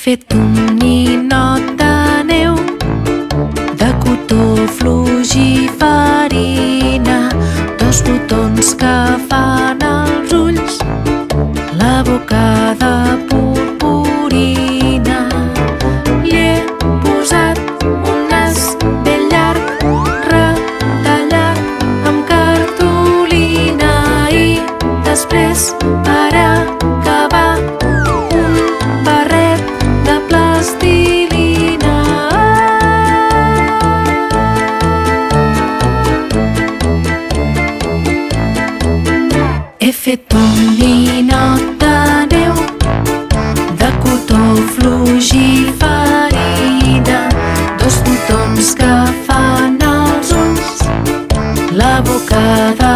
fet un ninot de neu, de cotó fluix i farina, dos botons que fan els ulls, la boca de purpurina. Li he posat un nas ben llarg, retallat amb cartolina, i després, per acabar, un barret de plastilina. He fet un ninot de neu, de cotó fluix i farina, dos botons que fan els ulls, la boca de